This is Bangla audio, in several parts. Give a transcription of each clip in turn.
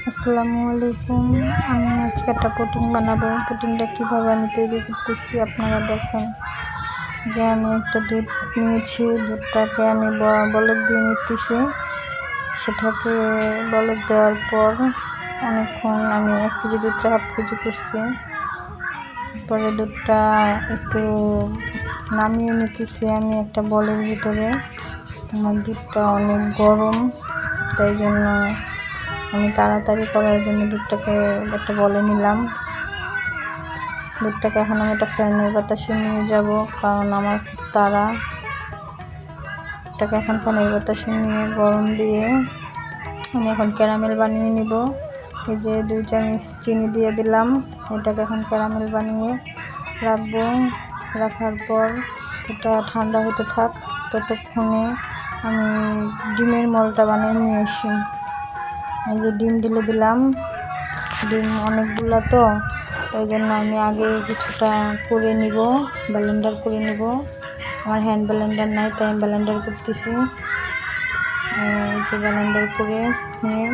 আসসালামু আলাইকুম। আমি আজকে একটা পুডিং বানাবো। পুডিংটা কীভাবে আমি তৈরি করতেছি আপনারা দেখেন। যে আমি একটা দুধ নিয়েছি, দুধটাকে আমি বলক দিয়ে নিতেছি। সেটাকে বলক দেওয়ার পর অনেকক্ষণ আমি 1 কেজি দুধটা হাফ কেজি করছি। তারপরে দুধটা একটু নামিয়ে নিতেছি আমি একটা বলের ভিতরে। আমার দুধটা অনেক গরম, তাই জন্য আমি তাড়াতাড়ি করার জন্য দুধটাকে একটা বলে নিলাম। দুধটাকে এখন আমি একটা ফ্যানের বাতাসে নিয়ে যাব, কারণ আমার খুব তাড়া। দুধটাকে এখন ফ্যানের বাতাসে নিয়ে গরম দিয়ে আমি এখন ক্যারামেল বানিয়ে নিব। এই যে 2 চামচ চিনি দিয়ে দিলাম। এটাকে এখন ক্যারামেল বানিয়ে রাখবো। রাখার পর এটা ঠান্ডা হতে থাক, ততক্ষণে আমি ডিমের মলটা বানিয়ে নিয়ে আসি। এই যে ডিম ঢেলে দিলাম। ডিম অনেকগুলা তো, তাই জন্য আমি আগে কিছুটা করে নিব, ব্লেন্ডার করে নিব। আমার হ্যান্ড ব্লেন্ডার নাই, তাই আমি ব্লেন্ডার করতেছি। এই যে ব্লেন্ডার করে নিয়ে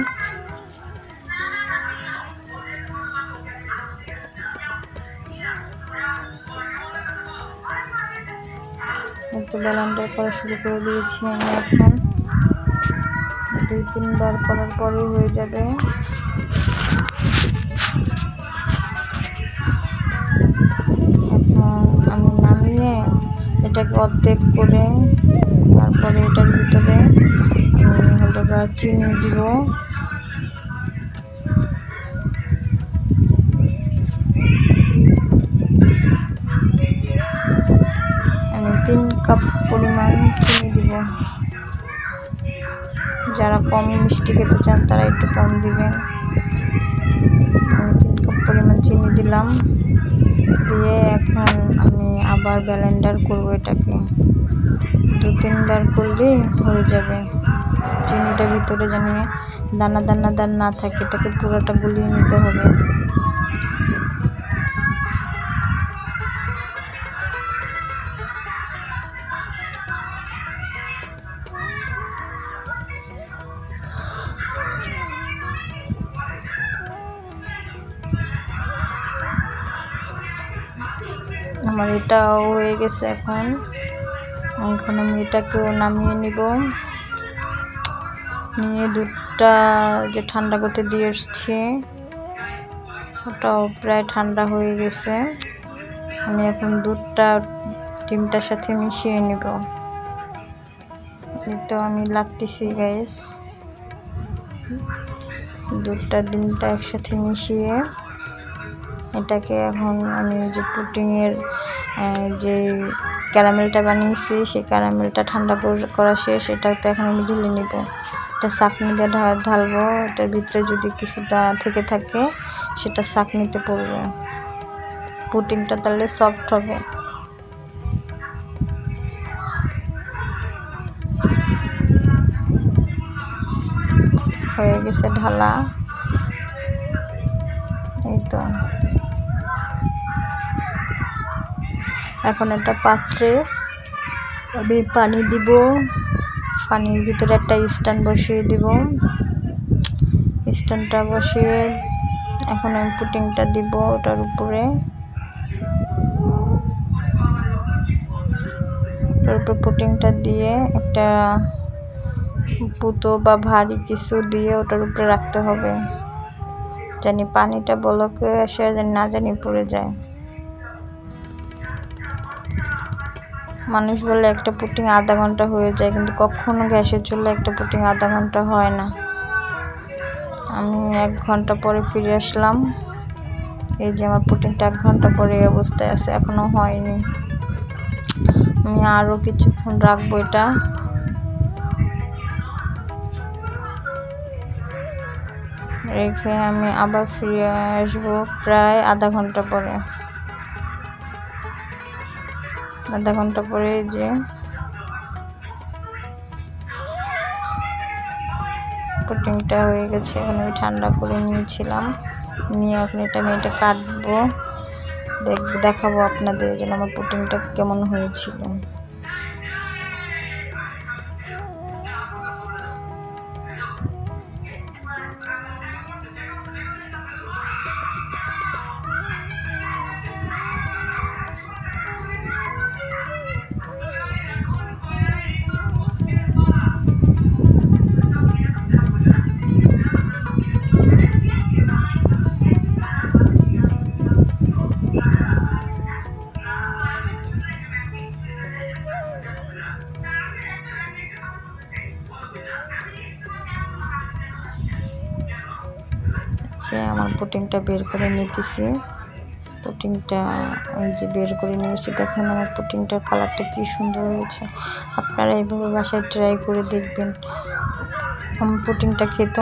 একটু ব্লেন্ডার করা শুরু করে দিয়েছি আমি। এখন 2-3 বার করার পরেই হয়ে যাবে। এখন আমি নামিয়ে এটাকে অর্ধেক করে তারপরে এটার ভিতরে আমি চিনি দিব। আমি 3 কাপ পরিমাণ চিনি দিব। যারা কম মিষ্টি খেতে চান তারা একটু কম দিবেন। আমি 3 কাপ পরিমাণ চিনি দিলাম। দিয়ে এখন আমি আবার ব্লেন্ডার করব। এটাকে 2-3 বার করলেই হয়ে যাবে। চিনিটা ভিতরে জানি দানা দানা না থাকে, এটাকে পুরোটা গুলিয়ে নিতে হবে। আমার এটাও হয়ে গেছে। এখন আমি এটাকেও নামিয়ে নিব। নিয়ে দুধটা যে ঠান্ডা করতে দিয়ে এসছি, ওটাও প্রায় ঠান্ডা হয়ে গেছে। আমি এখন দুধটা ডিমটার সাথে মিশিয়ে নিব। তো আমি লাগতেছি গাইস, দুধটা ডিমটা একসাথে মিশিয়ে এটাকে এখন আমি যে পুডিংয়ের যে ক্যারামেলটা বানিয়েছি, সেই ক্যারামেলটা ঠান্ডা করা শেষ। এটাতে এখন আমি ঢেলে নিব। এটা ছাঁকনি দিয়ে ঢালবো। এটার ভিতরে যদি কিছু থেকে থাকে সেটা ছাঁকনিতে পড়বে। পুডিংটা তাহলে সফট হবে। হয়ে গেছে ঢালা। এই তো এখন একটা পাত্রে আমি পানি দিব। পানির ভিতরে একটা স্ট্যান্ড বসিয়ে দিব। স্ট্যান্ডটা বসিয়ে এখন আমি পুডিংটা দিব ওটার উপরে। পুডিংটা দিয়ে একটা পুতো বা ভারী কিছু দিয়ে ওটার উপরে রাখতে হবে, জানি পানিটা বলকে এসে না জানি পড়ে যায়। মানুষ বলে একটা পুডিং আধা ঘন্টা হয়ে যায়, কিন্তু কখনো গ্যাসের চুলায় একটা পুডিং আধা ঘন্টা হয় না। আমি 1 ঘন্টা পরে ফিরে আসলাম। এই যে আমার পুডিংটা 1 ঘন্টা পরে এই অবস্থায় আছে, এখনো হয়নি। আমি আরো কিছুক্ষণ রাখবো এটা। রেখে আমি আবার ফিরে আসবো প্রায় আধা ঘন্টা পরে। আধা ঘন্টা পরে যে পুডিংটা হয়ে গেছে। এখন আমি ঠান্ডা করে নিয়েছিলাম, নিয়ে এখন আমি এটা কাটবো, দেখাবো আপনাদের যেন আমার পুডিংটা কেমন হয়েছিল। পুটিংটা বের করে নিতেছি। পুটিংটা এই যে বের করে নিয়েছি, দেখেন আমার পুটিংটার কালারটা কি সুন্দর হয়েছে। আপনারা এইভাবে বাসায় ট্রাই করে দেখবেন। পুটিংটা খেতে